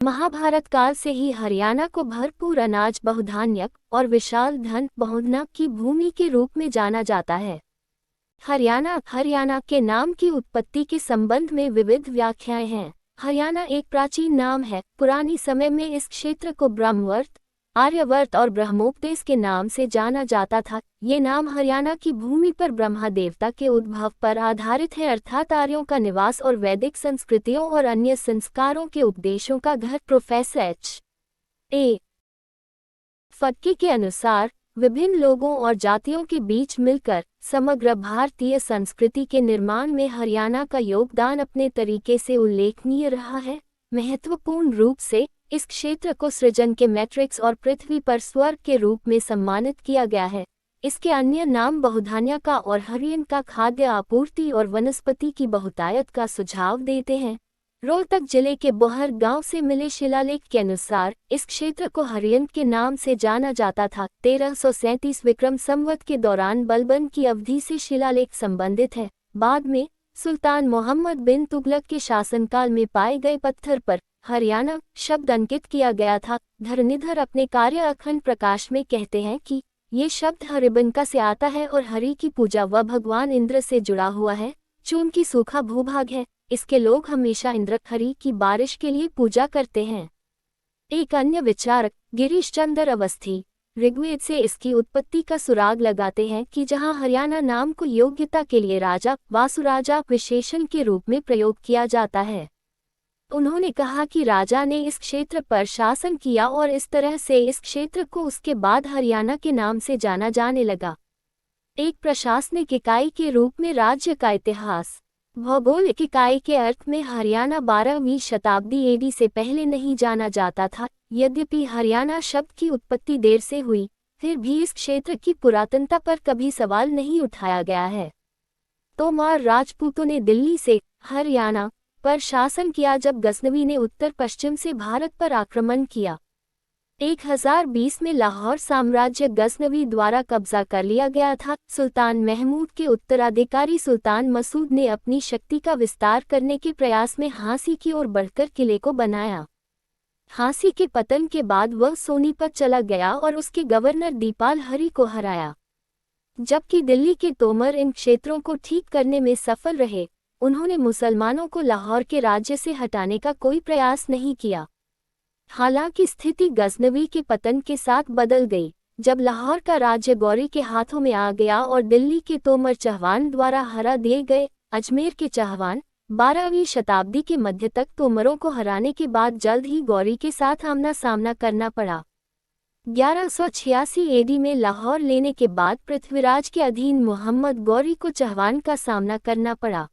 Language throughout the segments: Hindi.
महाभारत काल से ही हरियाणा को भरपूर अनाज, बहुधान्य और विशाल धन बहुधनक की भूमि के रूप में जाना जाता है। हरियाणा के नाम की उत्पत्ति के संबंध में विविध व्याख्याएं हैं। हरियाणा एक प्राचीन नाम है। पुरानी समय में इस क्षेत्र को ब्रह्मवर्त, आर्यवर्त और ब्रह्मोपदेश के नाम से जाना जाता था। ये नाम हरियाणा की भूमि पर ब्रह्मा देवता के उद्भव पर आधारित है, अर्थात आर्यों का निवास और वैदिक संस्कृतियों और अन्य संस्कारों के उपदेशों का घर। Professor H.A. फक्की के अनुसार विभिन्न लोगों और जातियों के बीच मिलकर समग्र भारतीय संस्कृति के निर्माण में हरियाणा का योगदान अपने तरीके से उल्लेखनीय रहा है। महत्वपूर्ण रूप से इस क्षेत्र को सृजन के मैट्रिक्स और पृथ्वी पर स्वर्ग के रूप में सम्मानित किया गया है। इसके अन्य नाम बहुधान्य का और हरियन का खाद्य आपूर्ति और वनस्पति की बहुतायत का सुझाव देते हैं। रोहतक जिले के बोहर गांव से मिले शिलालेख के अनुसार इस क्षेत्र को हरियन के नाम से जाना जाता था। 1337 विक्रम संवत के दौरान बलबन की अवधि से शिलालेख संबंधित है। बाद में सुल्तान मोहम्मद बिन तुगलक के शासनकाल में पाए गए पत्थर पर हरियाणा शब्द अंकित किया गया था। धरणीधर अपने कार्य अखंड प्रकाश में कहते हैं कि ये शब्द हरिबंका से आता है और हरि की पूजा व भगवान इंद्र से जुड़ा हुआ है। चूंकि सूखा भूभाग है, इसके लोग हमेशा इंद्र हरि की बारिश के लिए पूजा करते हैं। एक अन्य विचारक गिरीश चंद्र अवस्थी ऋग्वेद से इसकी उत्पत्ति का सुराग लगाते हैं कि जहां हरियाणा नाम को योग्यता के लिए राजा, वासुराजा विशेषण के रूप में प्रयोग किया जाता है। उन्होंने कहा कि राजा ने इस क्षेत्र पर शासन किया और इस तरह से इस क्षेत्र को उसके बाद हरियाणा के नाम से जाना जाने लगा। एक प्रशासनिक इकाई के रूप में राज्य का इतिहास। भौगोलिक इकाई के अर्थ में हरियाणा 12वीं शताब्दी एडी से पहले नहीं जाना जाता था। यद्यपि हरियाणा शब्द की उत्पत्ति देर से हुई, फिर भी इस क्षेत्र की पुरातनता पर कभी सवाल नहीं उठाया गया है। तोमार राजपूतों ने दिल्ली से हरियाणा पर शासन किया जब गजनवी ने उत्तर पश्चिम से भारत पर आक्रमण किया। 1020 में लाहौर साम्राज्य गजनवी द्वारा कब्जा कर लिया गया था। सुल्तान महमूद के उत्तराधिकारी सुल्तान मसूद ने अपनी शक्ति का विस्तार करने के प्रयास में झांसी की ओर बढ़कर किले को बनाया। झांसी के पतन के बाद वह सोनीपत चला गया और उसके गवर्नर दीपाल हरि को हराया। जबकि दिल्ली के तोमर इन क्षेत्रों को ठीक करने में सफल रहे, उन्होंने मुसलमानों को लाहौर के राज्य से हटाने का कोई प्रयास नहीं किया। हालांकि स्थिति गजनवी के पतन के साथ बदल गई, जब लाहौर का राज्य गौरी के हाथों में आ गया और दिल्ली के तोमर चहवान द्वारा हरा दिए गए। अजमेर के चहवान 12वीं शताब्दी के मध्य तक तोमरों को हराने के बाद जल्द ही गौरी के साथ आमना सामना करना पड़ा। 1186 एडी में लाहौर लेने के बाद पृथ्वीराज के अधीन मोहम्मद गौरी को चहवान का सामना करना पड़ा।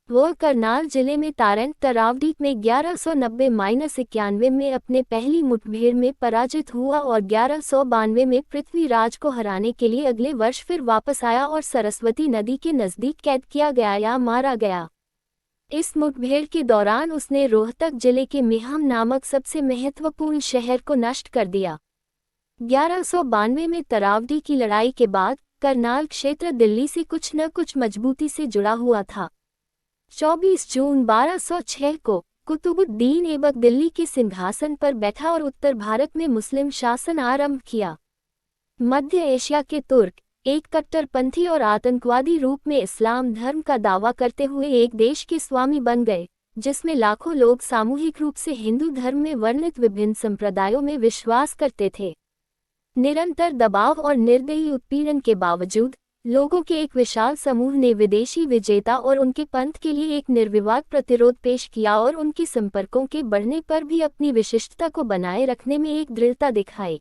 वो करनाल जिले में तारन तरावडी में 1190-91 में अपने पहली मुठभेड़ में पराजित हुआ और 1192 में पृथ्वीराज को हराने के लिए अगले वर्ष फिर वापस आया और सरस्वती नदी के नज़दीक कैद किया गया या मारा गया। इस मुठभेड़ के दौरान उसने रोहतक जिले के मेहम नामक सबसे महत्वपूर्ण शहर को नष्ट कर दिया। 1192 में तरावडी की लड़ाई के बाद करनाल क्षेत्र दिल्ली से कुछ न कुछ मजबूती से जुड़ा हुआ था। 24 जून 1206 को कुतुबुद्दीन ऐबक दिल्ली के सिंहासन पर बैठा और उत्तर भारत में मुस्लिम शासन आरंभ किया। मध्य एशिया के तुर्क एक कट्टरपंथी और आतंकवादी रूप में इस्लाम धर्म का दावा करते हुए एक देश के स्वामी बन गए, जिसमें लाखों लोग सामूहिक रूप से हिंदू धर्म में वर्णित विभिन्न संप्रदायों में विश्वास करते थे। निरंतर दबाव और निर्दयी उत्पीड़न के बावजूद लोगों के एक विशाल समूह ने विदेशी विजेता और उनके पंथ के लिए एक निर्विवाद प्रतिरोध पेश किया और उनके संपर्कों के बढ़ने पर भी अपनी विशिष्टता को बनाए रखने में एक दृढ़ता दिखाई।